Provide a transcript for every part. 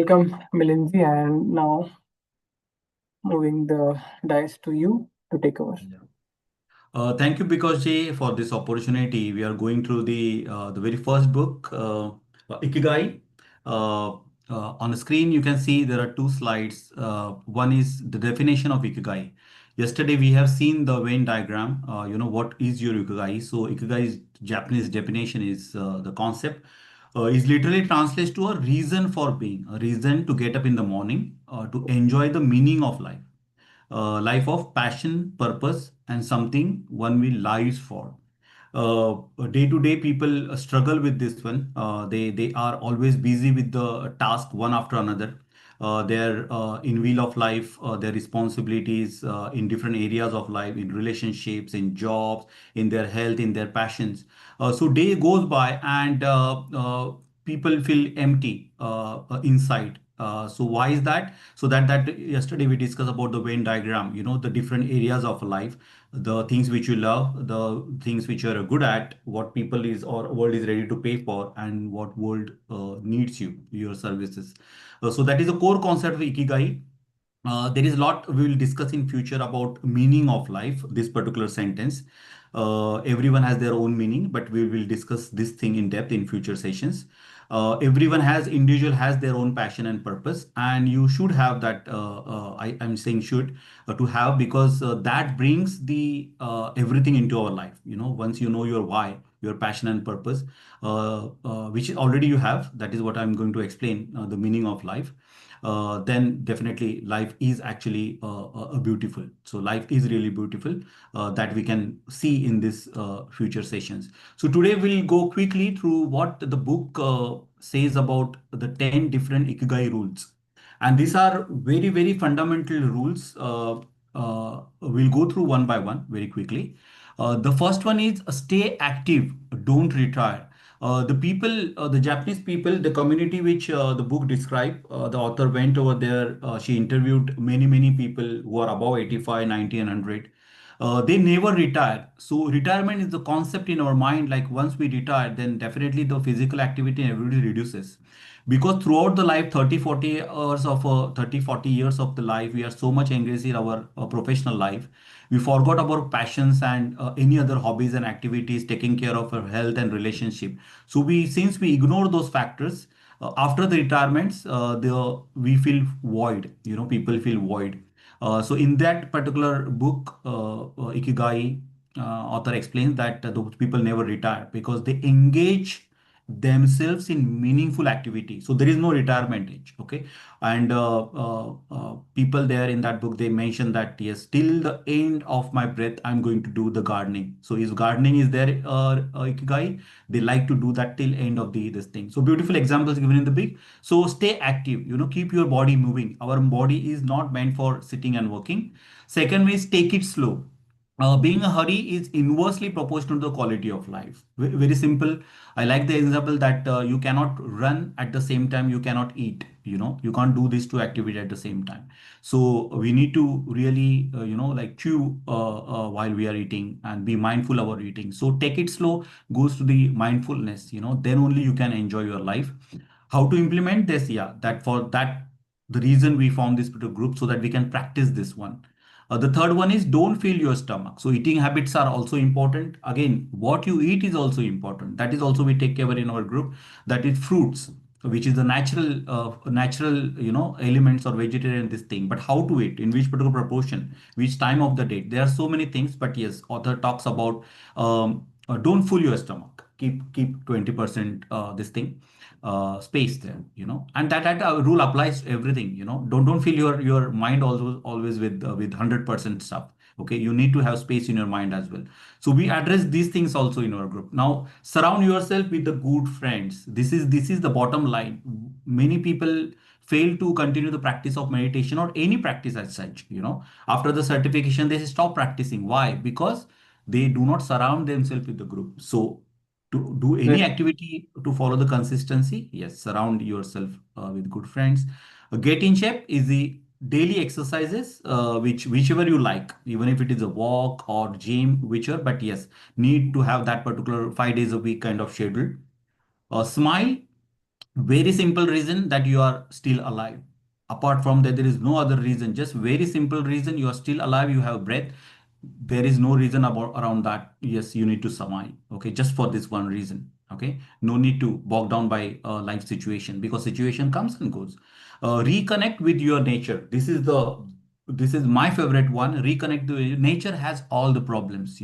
welcome Milinji, and now moving the dice to you to take over. Yeah. Thank you, Because Jay, for this opportunity. We are going through the very first book, Ikigai. Uh, on the screen, you can see there are two slides. One is the definition of Ikigai. Yesterday, we have seen the Venn diagram. What is your Ikigai? So, Ikigai's Japanese definition is the concept is literally translates to a reason for being, a reason to get up in the morning, to enjoy the meaning of life, life of passion, purpose, and something one will lives for. Day to day, people struggle with this one. They are always busy with the task one after another. Their in wheel of life, their responsibilities in different areas of life, in relationships, in jobs, in their health, in their passions. So day goes by and people feel empty inside. So why is that? So that yesterday we discussed about the Venn diagram. The different areas of life, the things which you love, the things which you are good at, what people is or world is ready to pay for, and what world needs your services. So that is the core concept of Ikigai. There is a lot we will discuss in future about meaning of life. This particular sentence, everyone has their own meaning, but we will discuss this thing in depth in future sessions. Everyone has individual has their own passion and purpose, and you should have that. I'm saying should to have, because that brings the everything into our life. Once you know your why, your passion and purpose, which already you have. That is what I'm going to explain, the meaning of life. Then definitely life is actually beautiful. So life is really beautiful, that we can see in this future sessions. So today we'll go quickly through what the book says about the 10 different Ikigai rules. And these are very, very fundamental rules. We'll go through one by one very quickly. The first one is stay active, don't retire. The Japanese people, the community which the book described, the author went over there. She interviewed many, many people who are above 85, 90, and 100. They never retire. So retirement is the concept in our mind. Like once we retire, then definitely the physical activity and everything reduces. Because throughout the life, 30, 40 years of 30, 40 years of the life, we are so much engaged in our professional life. We forgot about passions and any other hobbies and activities, taking care of our health and relationship. So since we ignore those factors, after the retirements, we feel void. People feel void. So in that particular book, Ikigai, author explains that those people never retire because they engage themselves in meaningful activity. So there is no retirement age. Okay. And people there in that book, they mention that yes, till the end of my breath, I'm going to do the gardening. So is gardening is there, Ikigai? They like to do that till end of the this thing. So beautiful examples given in the book. So stay active, keep your body moving. Our body is not meant for sitting and working. Second is take it slow. Being a hurry is inversely proportional to the quality of life. Very simple. I like the example that you cannot run at the same time you cannot eat. You can't do these two activities at the same time. So we need to really, like chew while we are eating and be mindful about eating. So take it slow goes to the mindfulness. Then only you can enjoy your life. How to implement this? Yeah, that for that the reason we formed this particular group so that we can practice this one. The third one is don't fill your stomach. So eating habits are also important. Again, what you eat is also important. That is also we take care in our group. That is fruits, which is the natural elements or vegetarian this thing. But how to eat, in which particular proportion, which time of the day. There are so many things. But yes, author talks about don't fill your stomach. Keep 20% this thing space there, and that rule applies to everything. Don't fill your mind also always with 100% stuff. Okay, you need to have space in your mind as well. So we address these things also in our group. Now surround yourself with the good friends. This is the bottom line. Many people fail to continue the practice of meditation or any practice as such. After the certification they stop practicing. Why? Because they do not surround themselves with the group. So to do any Right. activity to follow the consistency, yes, surround yourself with good friends. Get in shape is the daily exercises, whichever you like, even if it is a walk or gym, whichever. But yes, need to have that particular 5 days a week kind of schedule. Smile Very simple reason that you are still alive. Apart from that, there is no other reason. Just very simple reason you are still alive. You have breath. There is no reason about around that. Yes, you need to survive. Okay, just for this one reason. Okay, no need to bog down by life situation, because situation comes and goes. Reconnect with your nature. This is my favorite one. Reconnect to nature has all the problems.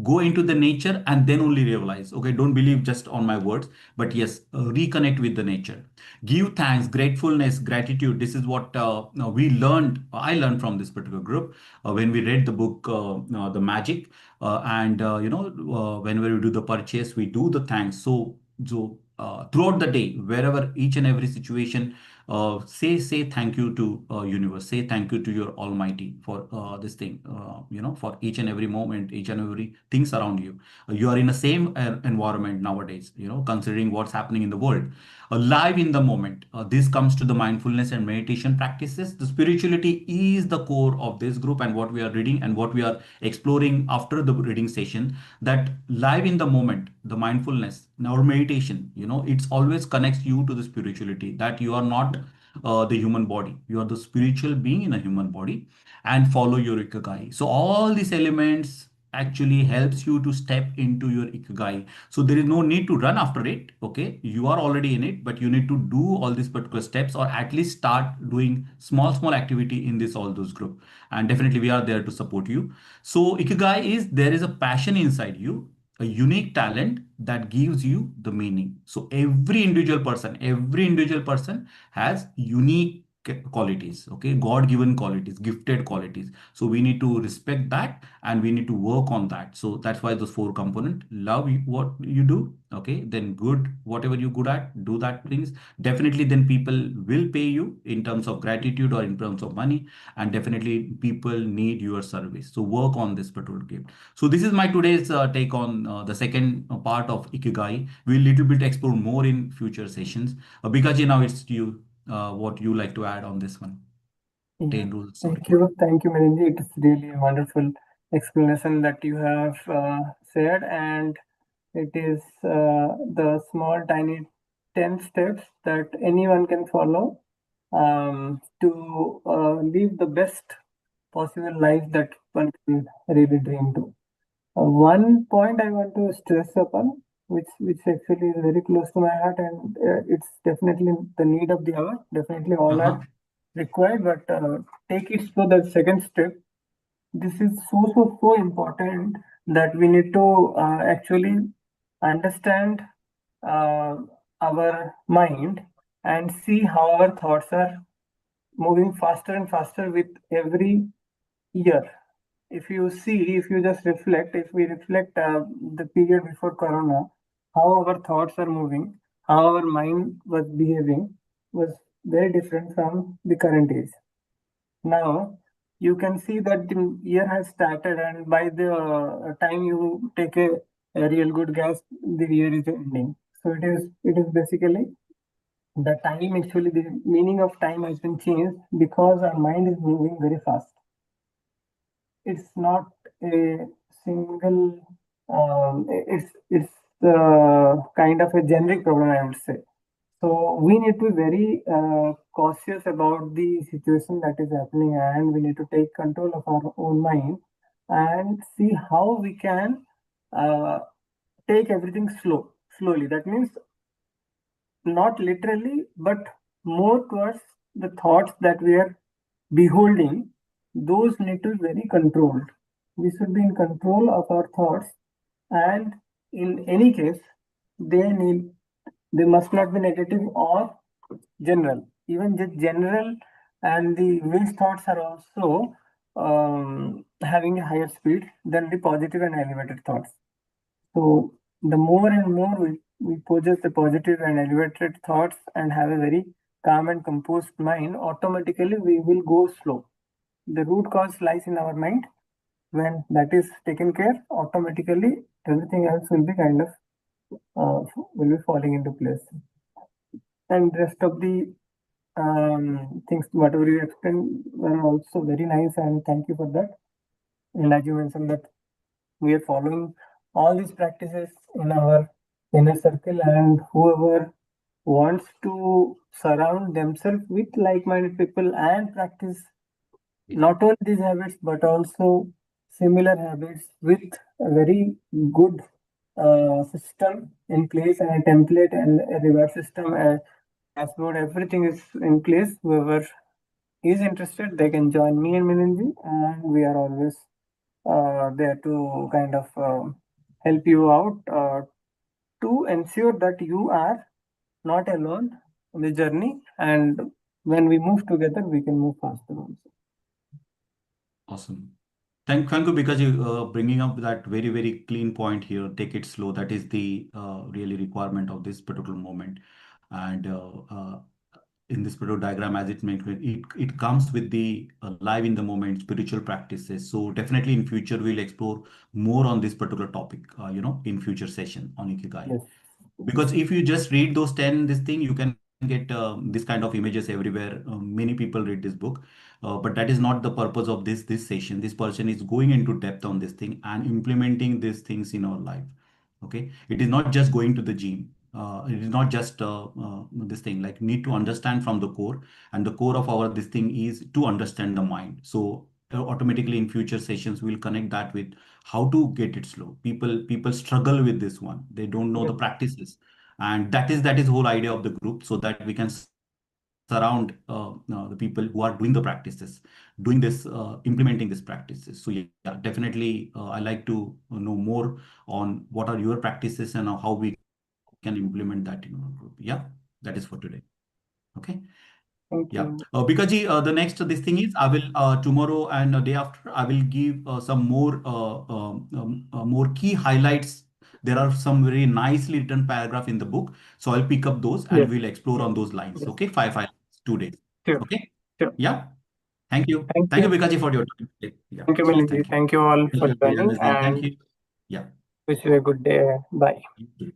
Go into the nature and then only realize. Okay, don't believe just on my words, but yes, reconnect with the nature. Give thanks, gratefulness, gratitude. This is what we learned. I learned from this particular group when we read the book, The Magic. And whenever we do the purchase, we do the thanks. So throughout the day, wherever each and every situation, say thank you to universe, say thank you to your almighty for this thing, for each and every moment, each and every things around you. You are in the same environment nowadays, considering what's happening in the world. Alive in the moment. This comes to the mindfulness and meditation practices. The spirituality is the core of this group, and what we are reading and what we are exploring after the reading session. That live in the moment, the mindfulness, our meditation, it's always connects you to the spirituality. That you are not the human body, you are the spiritual being in a human body, and follow your ikigai. So all these elements actually helps you to step into your ikigai. So there is no need to run after it. Okay, you are already in it, but you need to do all these particular steps, or at least start doing small activity in this all those group. And definitely we are there to support you. So ikigai is, there is a passion inside you, a unique talent that gives you the meaning. So every individual person has unique qualities. Okay, god given qualities, gifted qualities. So we need to respect that, and we need to work on that. So that's why those four component: love what you do, okay, then good, whatever you're good at, do that things. Definitely then people will pay you in terms of gratitude or in terms of money, and definitely people need your service. So work on this particular gift. So this is my today's take on the second part of ikigai. We'll little bit explore more in future sessions. Bikaji, now it's you. What you like to add on this one? Yeah, 10 rules, sorry. thank you, Melindy. It is really a wonderful explanation that you have shared, and it is the small, tiny 10 steps that anyone can follow to live the best possible life that one can really dream to. One point I want to stress upon, which actually is very close to my heart, and it's definitely the need of the hour. Definitely, all Uh-huh. are required, but take it to the second step. This is so important that we need to actually understand uh, our mind and see how our thoughts are moving faster and faster with every year. If you just reflect, if we reflect the period before Corona, how our thoughts are moving, how our mind was behaving, was very different from the current age. Now you can see that the year has started, and by the time you take a real good guess, the year is ending. So it is basically the time. Actually, the meaning of time has been changed because our mind is moving very fast. It's not a single. It's kind of a generic problem, I would say. So we need to be very cautious about the situation that is happening, and we need to take control of our own mind and see how we can uh, take everything slowly. That means not literally, but more towards the thoughts that we are beholding. Those need to be very controlled. We should be in control of our thoughts, and in any case, they must not be negative or general. Even the general and the waste thoughts are also having a higher speed than the positive and elevated thoughts. So the more and more we possess the positive and elevated thoughts and have a very calm and composed mind, automatically we will go slow. The root cause lies in our mind. When that is taken care, automatically everything else will be kind of will be falling into place. And rest of the things, whatever you explained, were also very nice, and thank you for that. And as you mentioned that we are following all these practices in our inner circle, and whoever wants to surround themselves with like-minded people and practice not only these habits but also similar habits with a very good system in place and a template and a reward system and dashboard, everything is in place. Whoever is interested, they can join me and Mininji, and we are always there to kind of help you out to ensure that you are not alone on the journey. And when we move together, we can move faster also. Awesome. Thank you because you bringing up that very clean point here. Take it slow. That is the really requirement of this particular moment. And in this particular diagram, as it makes it comes with the live in the moment spiritual practices. So definitely in future we'll explore more on this particular topic. In future session on Ikigai. Yes. Because if you just read those 10 this thing, you can get this kind of images everywhere. Many people read this book, but that is not the purpose of this session. This person is going into depth on this thing and implementing these things in our life. Okay, it is not just going to the gym. It is not just this thing, like need to understand from the core, and the core of our this thing is to understand the mind. So automatically in future sessions we'll connect that with how to get it slow. People struggle with this one. They don't know Yes. the practices, and that is whole idea of the group, so that we can surround the people who are doing the practices, doing this, implementing these practices. So yeah, definitely I like to know more on what are your practices and how we can implement that in our group. Yeah, that is for today. Okay. Yeah, Thank Bikaji, you. the next this thing is I will tomorrow and a day after I will give some more key highlights. There are some very nicely written paragraph in the book, so I'll pick up those and Yes. we'll explore on those lines. Yes. Okay, five 2 days. Sure. Okay, Sure. yeah. Thank Thank you, you. Bikaji, for your time today. Yeah, Thank you, cheers. Mininji. Thank you. Thank you all for Pleasure, joining Nazim. Thank and you. Yeah. wish you a good day. Bye. You too.